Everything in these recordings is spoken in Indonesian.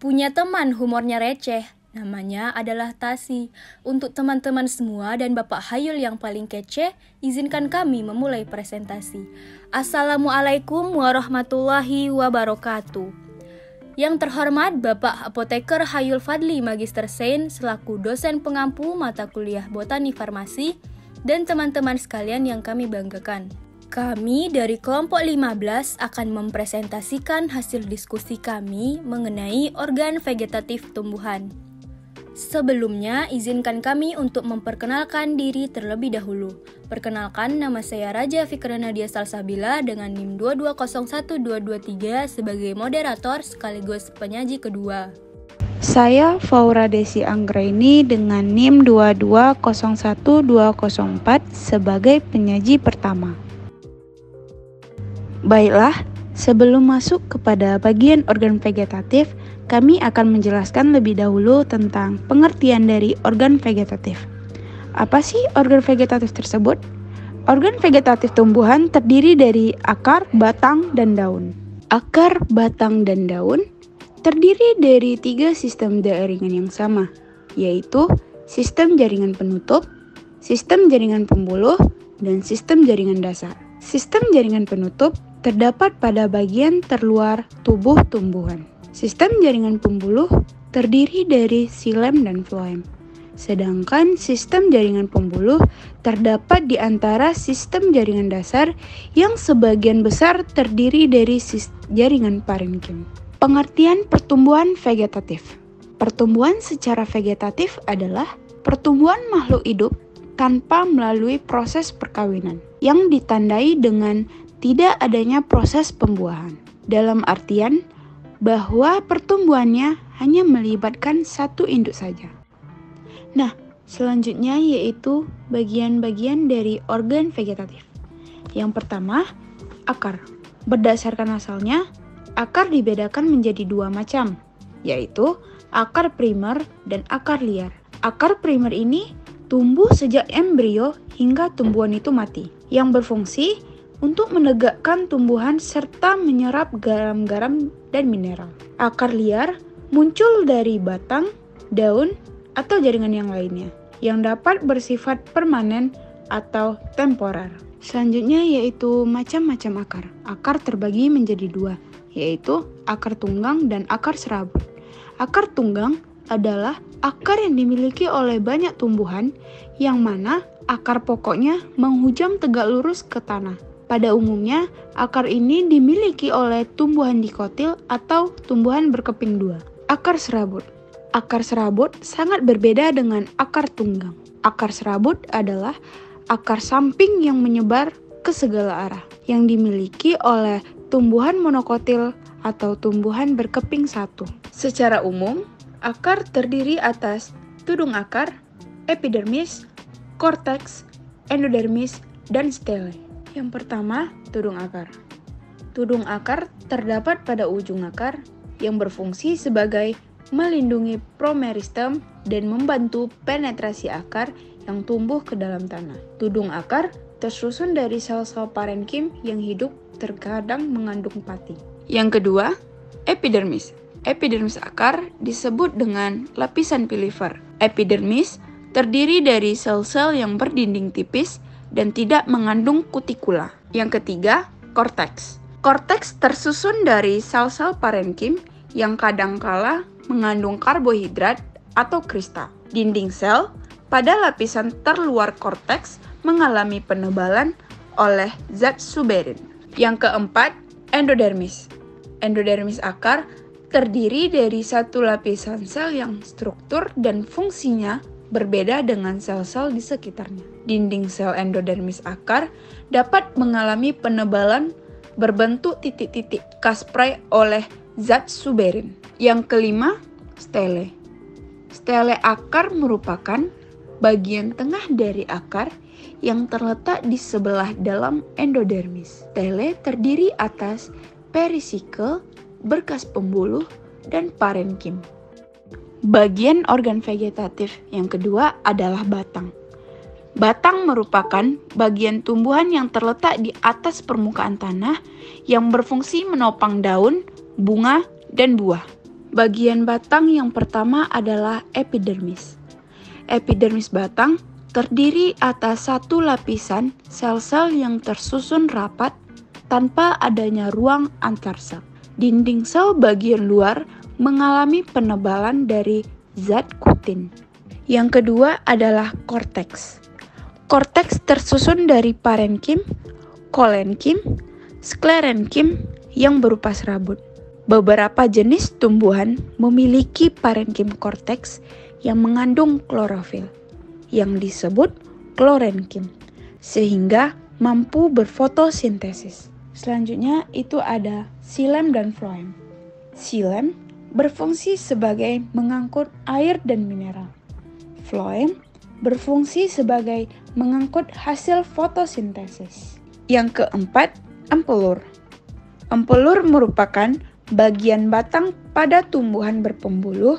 Punya teman humornya receh, namanya adalah Tasi. Untuk teman-teman semua dan Bapak Hayul yang paling kece, izinkan kami memulai presentasi. Assalamualaikum warahmatullahi wabarakatuh. Yang terhormat Bapak Apoteker Hayul Fadli Magister Sains selaku dosen pengampu mata kuliah Botani Farmasi dan teman-teman sekalian yang kami banggakan. Kami dari kelompok 15 akan mempresentasikan hasil diskusi kami mengenai organ vegetatif tumbuhan. Sebelumnya, izinkan kami untuk memperkenalkan diri terlebih dahulu. Perkenalkan, nama saya Raja Fikra Nadia Salsabila dengan NIM 2201223 sebagai moderator sekaligus penyaji kedua. Saya Faura Desi Anggraini dengan NIM 2201204 sebagai penyaji pertama. Baiklah, sebelum masuk kepada bagian organ vegetatif, kami akan menjelaskan lebih dahulu tentang pengertian dari organ vegetatif. Apa sih organ vegetatif tersebut? Organ vegetatif tumbuhan terdiri dari akar, batang, dan daun. Akar, batang, dan daun terdiri dari 3 sistem jaringan yang sama, yaitu sistem jaringan penutup, sistem jaringan pembuluh, dan sistem jaringan dasar. Sistem jaringan penutup terdapat pada bagian terluar tubuh tumbuhan. Sistem jaringan pembuluh terdiri dari xilem dan floem. Sedangkan sistem jaringan pembuluh terdapat di antara sistem jaringan dasar yang sebagian besar terdiri dari jaringan parenkim. Pengertian pertumbuhan vegetatif. Pertumbuhan secara vegetatif adalah pertumbuhan makhluk hidup tanpa melalui proses perkawinan yang ditandai dengan tidak adanya proses pembuahan. Dalam artian bahwa pertumbuhannya hanya melibatkan satu induk saja. Nah, selanjutnya yaitu bagian-bagian dari organ vegetatif. Yang pertama, akar. Berdasarkan asalnya, akar dibedakan menjadi 2 macam, yaitu akar primer dan akar liar. Akar primer ini tumbuh sejak embrio hingga tumbuhan itu mati, yang berfungsi untuk menegakkan tumbuhan serta menyerap garam-garam dan mineral. Akar liar muncul dari batang, daun, atau jaringan yang lainnya, yang dapat bersifat permanen atau temporer. Selanjutnya yaitu macam-macam akar. Akar terbagi menjadi 2, yaitu akar tunggang dan akar serabut. Akar tunggang adalah akar yang dimiliki oleh banyak tumbuhan, yang mana akar pokoknya menghujam tegak lurus ke tanah. Pada umumnya, akar ini dimiliki oleh tumbuhan dikotil atau tumbuhan berkeping 2. Akar serabut. Akar serabut sangat berbeda dengan akar tunggang. Akar serabut adalah akar samping yang menyebar ke segala arah, yang dimiliki oleh tumbuhan monokotil atau tumbuhan berkeping 1. Secara umum, akar terdiri atas tudung akar, epidermis, korteks, endodermis, dan stele. Yang pertama, tudung akar. Tudung akar terdapat pada ujung akar yang berfungsi sebagai melindungi promeristem dan membantu penetrasi akar yang tumbuh ke dalam tanah. Tudung akar tersusun dari sel-sel parenkim yang hidup terkadang mengandung pati. Yang kedua, epidermis. Epidermis akar disebut dengan lapisan pilifer. Epidermis terdiri dari sel-sel yang berdinding tipis dan tidak mengandung kutikula. Yang ketiga, korteks. Korteks tersusun dari sel-sel parenkim yang kadangkala mengandung karbohidrat atau kristal. Dinding sel pada lapisan terluar korteks mengalami penebalan oleh zat suberin. Yang keempat, endodermis. Endodermis akar terdiri dari satu lapisan sel yang struktur dan fungsinya berbeda dengan sel-sel di sekitarnya. Dinding sel endodermis akar dapat mengalami penebalan berbentuk titik-titik kaspray oleh zat suberin. Yang kelima, stele. Stele akar merupakan bagian tengah dari akar yang terletak di sebelah dalam endodermis. Stele terdiri atas perisikel, berkas pembuluh, dan parenkim. Bagian organ vegetatif yang kedua adalah batang. Batang merupakan bagian tumbuhan yang terletak di atas permukaan tanah yang berfungsi menopang daun, bunga, dan buah. Bagian batang yang pertama adalah epidermis. Epidermis batang terdiri atas satu lapisan sel-sel yang tersusun rapat tanpa adanya ruang antar sel. Dinding sel bagian luar mengalami penebalan dari zat kutin. Yang kedua adalah korteks. Korteks tersusun dari parenkim, kolenkim, sklerenkim yang berupa serabut. Beberapa jenis tumbuhan memiliki parenkim korteks yang mengandung klorofil, yang disebut klorenkim, sehingga mampu berfotosintesis. Selanjutnya itu ada xilem dan floem. Xilem berfungsi sebagai mengangkut air dan mineral. Floem berfungsi sebagai mengangkut hasil fotosintesis. Yang keempat, empelur. Empelur merupakan bagian batang pada tumbuhan berpembuluh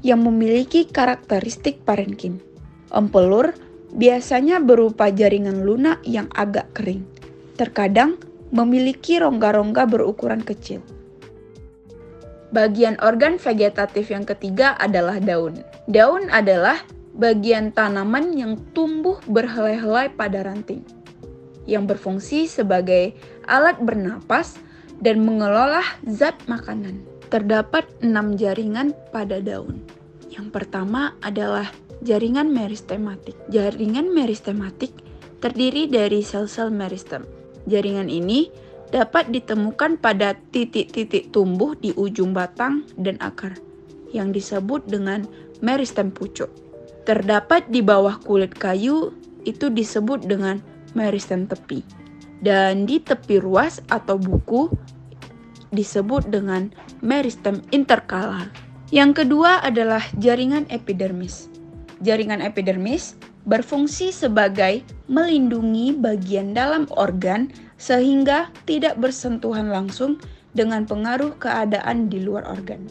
yang memiliki karakteristik parenkim. Empelur biasanya berupa jaringan lunak yang agak kering. Terkadang memiliki rongga-rongga berukuran kecil. Bagian organ vegetatif yang ketiga adalah daun. Daun adalah bagian tanaman yang tumbuh berhelai-helai pada ranting, yang berfungsi sebagai alat bernapas dan mengelola zat makanan. Terdapat 6 jaringan pada daun. Yang pertama adalah jaringan meristematik. Jaringan meristematik terdiri dari sel-sel meristem. Jaringan ini dapat ditemukan pada titik-titik tumbuh di ujung batang dan akar, yang disebut dengan meristem pucuk. Terdapat di bawah kulit kayu, itu disebut dengan meristem tepi. Dan di tepi ruas atau buku disebut dengan meristem interkalar. Yang kedua adalah jaringan epidermis. Jaringan epidermis berfungsi sebagai melindungi bagian dalam organ sehingga tidak bersentuhan langsung dengan pengaruh keadaan di luar organ.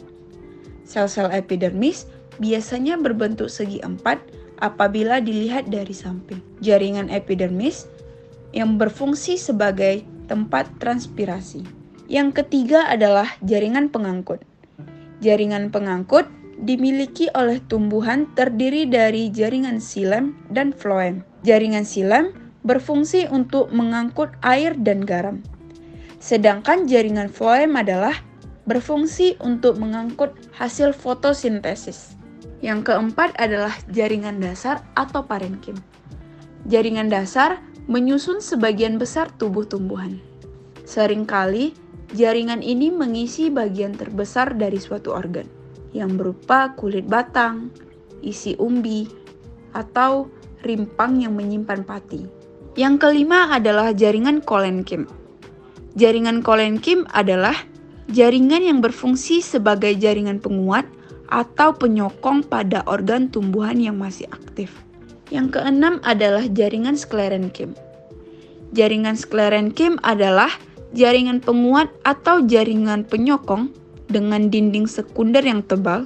Sel-sel epidermis biasanya berbentuk segi empat apabila dilihat dari samping. Jaringan epidermis yang berfungsi sebagai tempat transpirasi. Yang ketiga adalah jaringan pengangkut. Jaringan pengangkut dimiliki oleh tumbuhan terdiri dari jaringan xilem dan floem. Jaringan xilem berfungsi untuk mengangkut air dan garam. Sedangkan jaringan floem adalah berfungsi untuk mengangkut hasil fotosintesis. Yang keempat adalah jaringan dasar atau parenkim. Jaringan dasar menyusun sebagian besar tubuh tumbuhan. Seringkali jaringan ini mengisi bagian terbesar dari suatu organ, yang berupa kulit batang, isi umbi, atau rimpang yang menyimpan pati. Yang kelima adalah jaringan kolenkim. Jaringan kolenkim adalah jaringan yang berfungsi sebagai jaringan penguat atau penyokong pada organ tumbuhan yang masih aktif. Yang keenam adalah jaringan sklerenkim. Jaringan sklerenkim adalah jaringan penguat atau jaringan penyokong dengan dinding sekunder yang tebal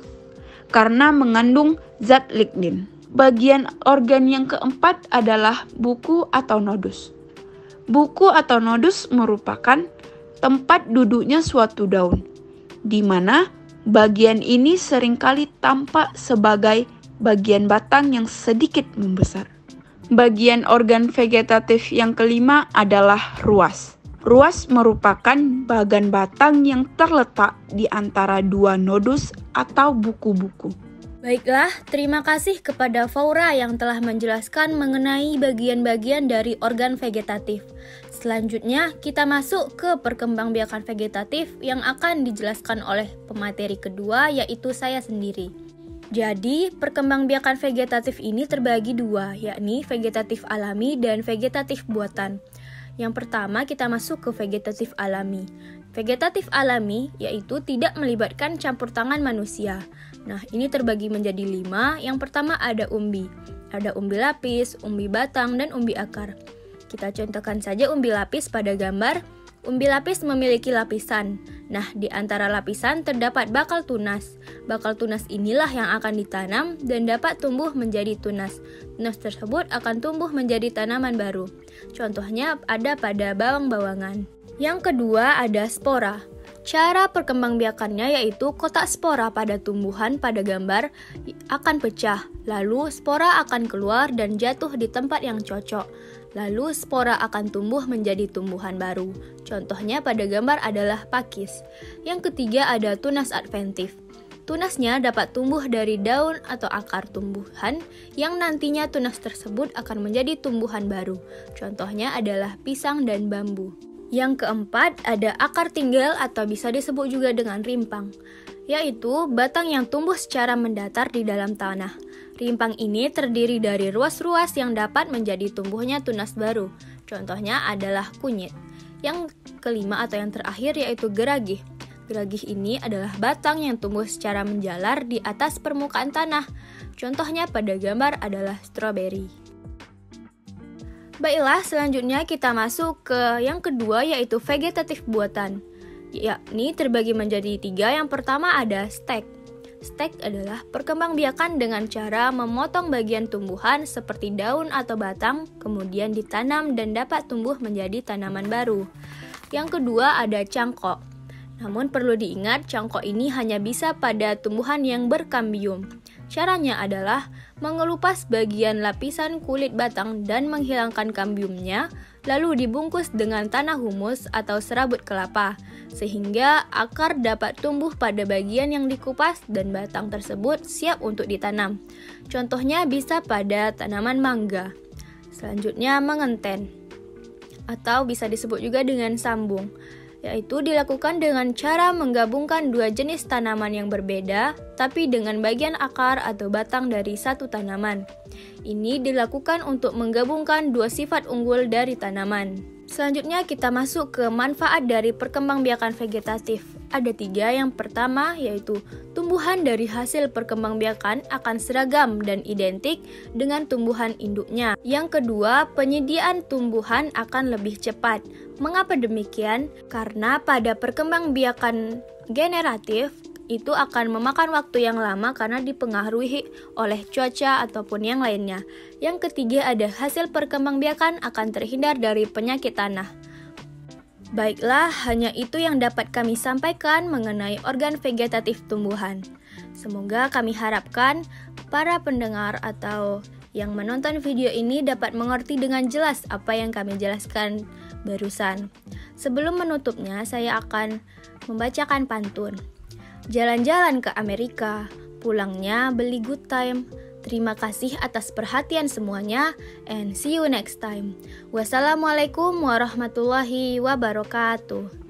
karena mengandung zat lignin. Bagian organ yang keempat adalah buku atau nodus. Buku atau nodus merupakan tempat duduknya suatu daun, di mana bagian ini seringkali tampak sebagai bagian batang yang sedikit membesar. Bagian organ vegetatif yang kelima adalah ruas. Ruas merupakan bagan batang yang terletak di antara dua nodus atau buku-buku. Baiklah, terima kasih kepada Faura yang telah menjelaskan mengenai bagian-bagian dari organ vegetatif. Selanjutnya, kita masuk ke perkembangbiakan vegetatif yang akan dijelaskan oleh pemateri kedua, yaitu saya sendiri. Jadi, perkembangbiakan vegetatif ini terbagi dua, yakni vegetatif alami dan vegetatif buatan. Yang pertama, kita masuk ke vegetatif alami. Vegetatif alami yaitu tidak melibatkan campur tangan manusia. Nah, ini terbagi menjadi 5. Yang pertama ada umbi. Ada umbi lapis, umbi batang, dan umbi akar. Kita contohkan saja umbi lapis pada gambar. Umbi lapis memiliki lapisan. Nah, di antara lapisan terdapat bakal tunas. Bakal tunas inilah yang akan ditanam dan dapat tumbuh menjadi tunas. Tunas tersebut akan tumbuh menjadi tanaman baru. Contohnya ada pada bawang-bawangan. Yang kedua ada spora. Cara perkembangbiakannya yaitu kotak spora pada tumbuhan pada gambar akan pecah, lalu spora akan keluar dan jatuh di tempat yang cocok. Lalu spora akan tumbuh menjadi tumbuhan baru. Contohnya pada gambar adalah pakis. Yang ketiga ada tunas adventif. Tunasnya dapat tumbuh dari daun atau akar tumbuhan yang nantinya tunas tersebut akan menjadi tumbuhan baru. Contohnya adalah pisang dan bambu. Yang keempat ada akar tinggal atau bisa disebut juga dengan rimpang, yaitu batang yang tumbuh secara mendatar di dalam tanah. Rimpang ini terdiri dari ruas-ruas yang dapat menjadi tumbuhnya tunas baru. Contohnya adalah kunyit. Yang kelima atau yang terakhir yaitu geragih. Geragih ini adalah batang yang tumbuh secara menjalar di atas permukaan tanah. Contohnya pada gambar adalah stroberi. Baiklah, selanjutnya kita masuk ke yang kedua yaitu vegetatif buatan. Yakni terbagi menjadi 3. Yang pertama ada stek. Stek adalah perkembangbiakan dengan cara memotong bagian tumbuhan seperti daun atau batang, kemudian ditanam dan dapat tumbuh menjadi tanaman baru. Yang kedua ada cangkok. Namun perlu diingat, cangkok ini hanya bisa pada tumbuhan yang berkambium. Caranya adalah mengelupas bagian lapisan kulit batang dan menghilangkan kambiumnya, lalu dibungkus dengan tanah humus atau serabut kelapa, sehingga akar dapat tumbuh pada bagian yang dikupas dan batang tersebut siap untuk ditanam. Contohnya bisa pada tanaman mangga. Selanjutnya mengenten, atau bisa disebut juga dengan sambung, yaitu dilakukan dengan cara menggabungkan 2 jenis tanaman yang berbeda, tapi dengan bagian akar atau batang dari satu tanaman. Ini dilakukan untuk menggabungkan 2 sifat unggul dari tanaman. Selanjutnya kita masuk ke manfaat dari perkembangbiakan vegetatif. Ada 3. Yang pertama yaitu tumbuhan dari hasil perkembangbiakan akan seragam dan identik dengan tumbuhan induknya. Yang kedua, penyediaan tumbuhan akan lebih cepat. Mengapa demikian? Karena pada perkembangbiakan generatif itu akan memakan waktu yang lama karena dipengaruhi oleh cuaca ataupun yang lainnya. Yang ketiga ada hasil perkembangbiakan akan terhindar dari penyakit tanah. Baiklah, hanya itu yang dapat kami sampaikan mengenai organ vegetatif tumbuhan. Semoga kami harapkan para pendengar atau yang menonton video ini dapat mengerti dengan jelas apa yang kami jelaskan barusan. Sebelum menutupnya, saya akan membacakan pantun. Jalan-jalan ke Amerika, pulangnya beli good time. Terima kasih atas perhatian semuanya, and see you next time. Wassalamualaikum warahmatullahi wabarakatuh.